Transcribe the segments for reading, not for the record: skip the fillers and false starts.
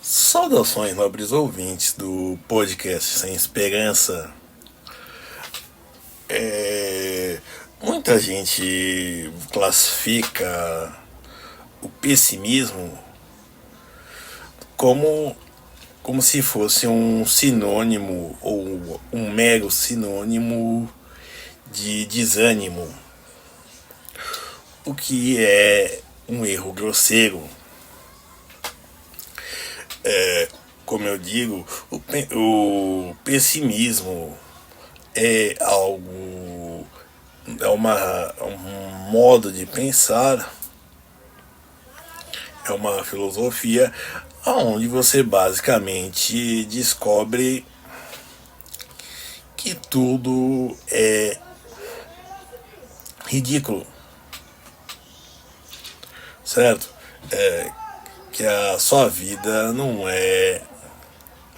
Saudações, nobres ouvintes do podcast Sem Esperança. Muita gente classifica o pessimismo como, como se fosse um sinônimo ou um mero sinônimo de desânimo, o que é um erro grosseiro. Como eu digo, o pessimismo é algo, um modo de pensar, é uma filosofia onde você basicamente descobre que tudo é ridículo, certo? Que a sua vida não é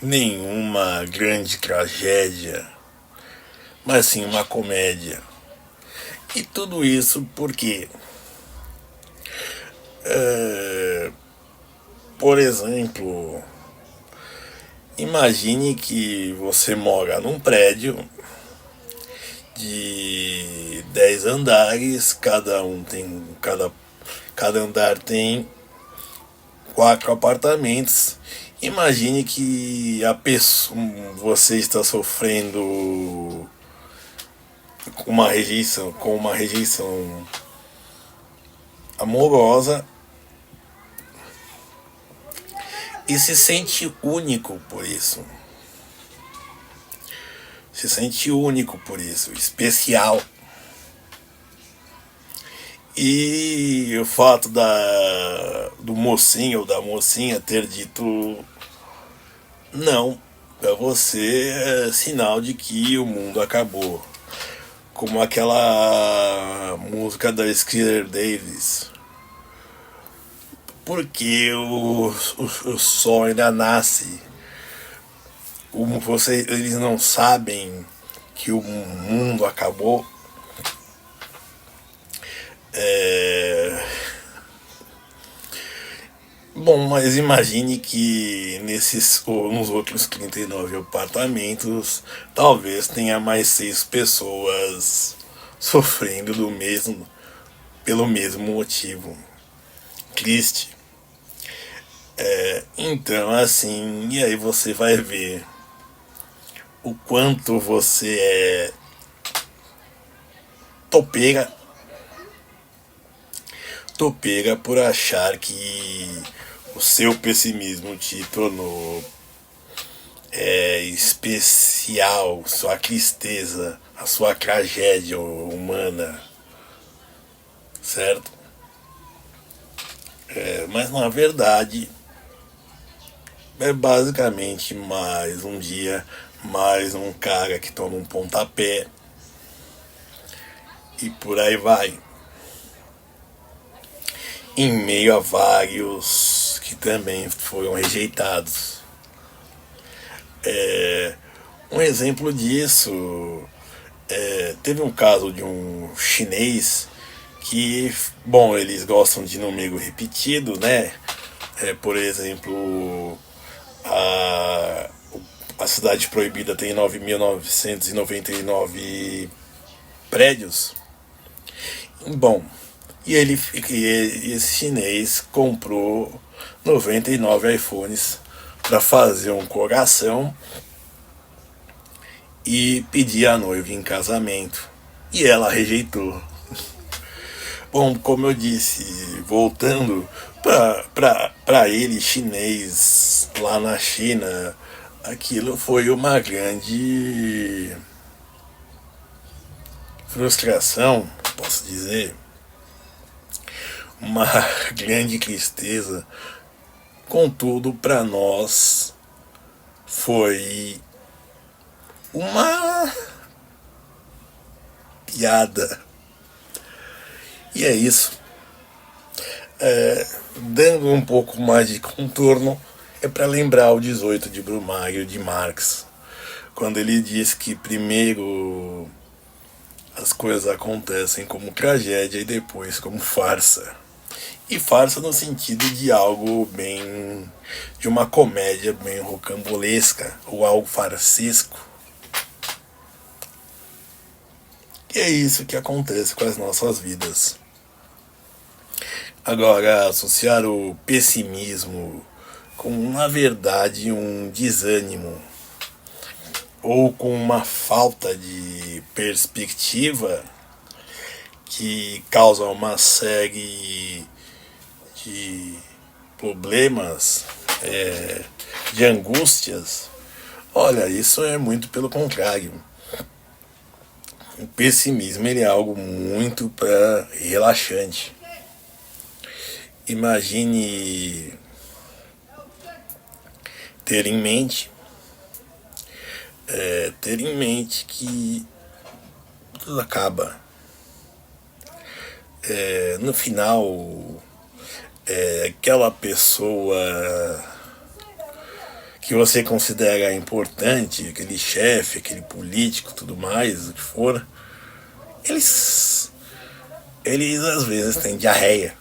nenhuma grande tragédia, mas sim uma comédia. E tudo isso porque, por exemplo, imagine que você mora num prédio de 10 andares, cada andar tem 4 apartamentos. Imagine que você está sofrendo com uma rejeição amorosa e se sente único por isso. Se sente único por isso, especial. E o fato do mocinho ou da mocinha ter dito não pra você é sinal de que o mundo acabou. Como aquela música da Skeeter Davis. Porque o sol ainda nasce. Eles não sabem que o mundo acabou. Bom, mas imagine que nos outros 39 apartamentos, talvez tenha mais 6 pessoas sofrendo pelo mesmo motivo. Triste. Então, assim, e aí você vai ver o quanto você é topeira, topeira por achar que o seu pessimismo te tornou especial, sua tristeza, a sua tragédia humana, certo? Mas na verdade é basicamente mais um dia, mais um cara que toma um pontapé e por aí vai. Em meio a vários que também foram rejeitados. Um exemplo disso, teve um caso de um chinês que, bom, eles gostam de número repetido, né? Por exemplo, a, a Cidade Proibida tem 9.999 prédios. Bom, esse chinês comprou 99 iPhones para fazer um coração e pedir a noiva em casamento. E ela rejeitou. Bom, como eu disse, voltando para ele, chinês, lá na China, aquilo foi uma grande frustração, posso dizer, uma grande tristeza. Contudo, para nós foi uma piada. E é isso. Dando um pouco mais de contorno, é para lembrar o 18 de Brumário de Marx, quando ele diz que primeiro as coisas acontecem como tragédia e depois como farsa. E farsa no sentido de algo bem, de uma comédia bem rocambolesca ou algo farsesco. E é isso que acontece com as nossas vidas. Agora, associar o pessimismo com, na verdade, um desânimo ou com uma falta de perspectiva que causa uma série de problemas, de angústias, olha, isso é muito pelo contrário. O pessimismo ele é algo muito relaxante. Imagine ter em mente, ter em mente que tudo acaba. No final, aquela pessoa que você considera importante, aquele chefe, aquele político, tudo mais, o que for, eles às vezes têm diarreia.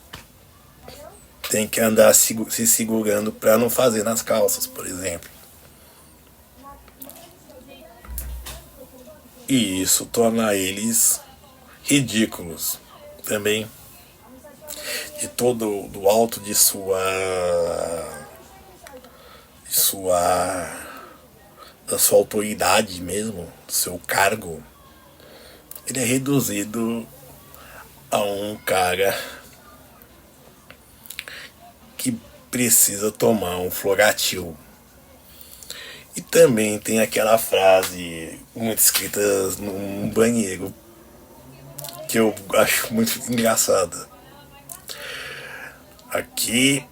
Tem que andar se segurando para não fazer nas calças, por exemplo. E isso torna eles ridículos também. De todo do alto de da sua autoridade mesmo, do seu cargo, ele é reduzido a um cara que precisa tomar um Floratil. E também tem aquela frase muito escrita num banheiro que eu acho muito engraçada. Aqui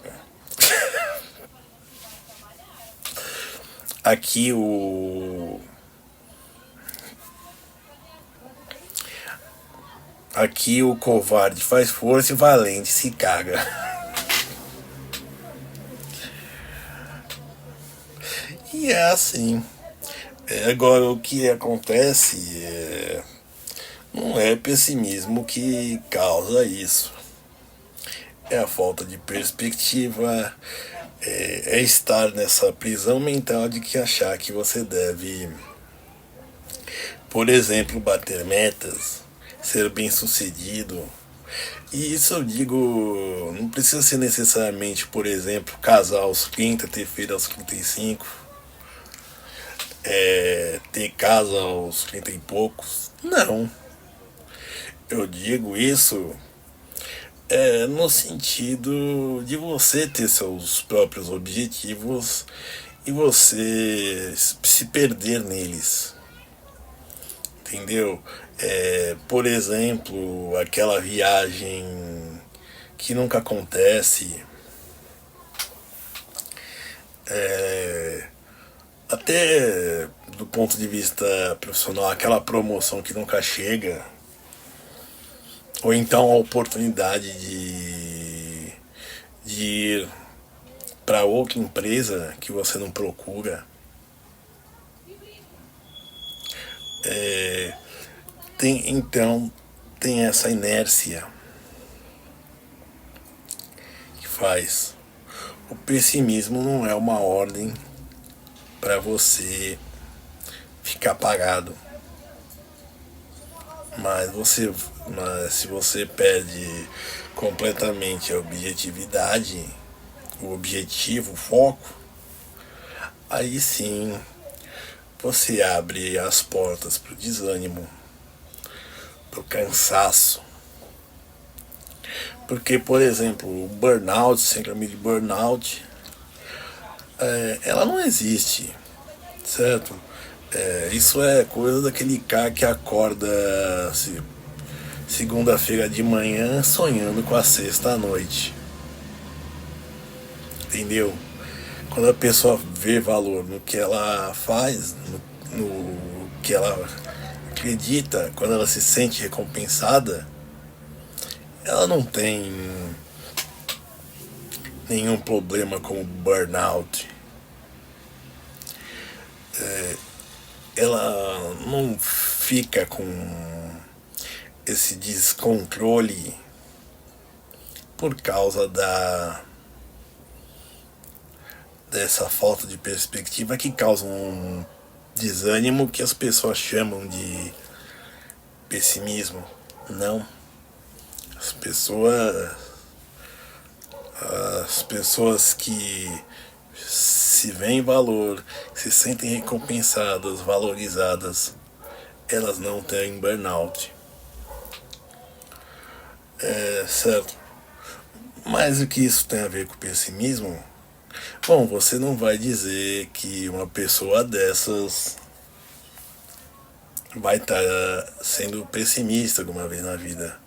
aqui o covarde faz força e o valente se caga. E é assim. Agora o que acontece não é pessimismo que causa isso. É a falta de perspectiva, é estar nessa prisão mental de que achar que você deve, por exemplo, bater metas, ser bem sucedido. E isso eu digo, não precisa ser necessariamente, por exemplo, casar aos 30, ter filho aos 35, ter casa aos 30 e poucos. Não. Eu digo isso no sentido de você ter seus próprios objetivos e você se perder neles. Entendeu? Por exemplo, aquela viagem que nunca acontece. Até do ponto de vista profissional, aquela promoção que nunca chega. Ou então a oportunidade de ir para outra empresa que você não procura. Então tem essa inércia que faz. O pessimismo não é uma ordem para você ficar parado. Mas se você perde completamente a objetividade, o objetivo, o foco, aí sim você abre as portas para o desânimo, para o cansaço. Porque, por exemplo, o burnout, síndrome de burnout, ela não existe, certo? Isso é coisa daquele cara que acorda segunda-feira de manhã sonhando com a sexta à noite. Entendeu? Quando a pessoa vê valor no que ela faz, no que ela acredita, quando ela se sente recompensada, ela não tem nenhum problema com o burnout. Ela não fica com esse descontrole por causa dessa falta de perspectiva que causa um desânimo que as pessoas chamam de pessimismo. Não. As pessoas As pessoas que se veem valor, se sentem recompensadas, valorizadas, elas não têm burnout. É certo. Mas o que isso tem a ver com pessimismo? Bom, você não vai dizer que uma pessoa dessas vai estar sendo pessimista alguma vez na vida.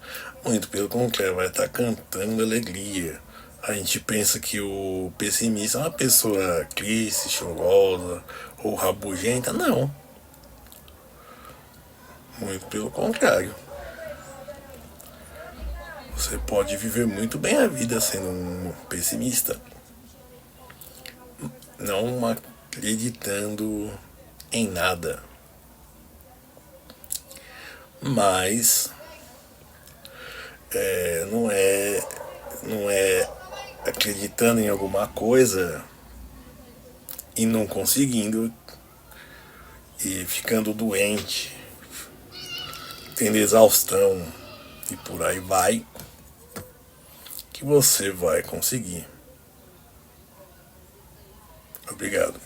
Muito pelo contrário, vai estar cantando alegria. A gente pensa que o pessimista é uma pessoa triste, chorosa ou rabugenta. Não. Muito pelo contrário. Você pode viver muito bem a vida sendo um pessimista. Não acreditando em nada. Mas não é acreditando em alguma coisa e não conseguindo e ficando doente, tendo exaustão e por aí vai, que você vai conseguir. Obrigado.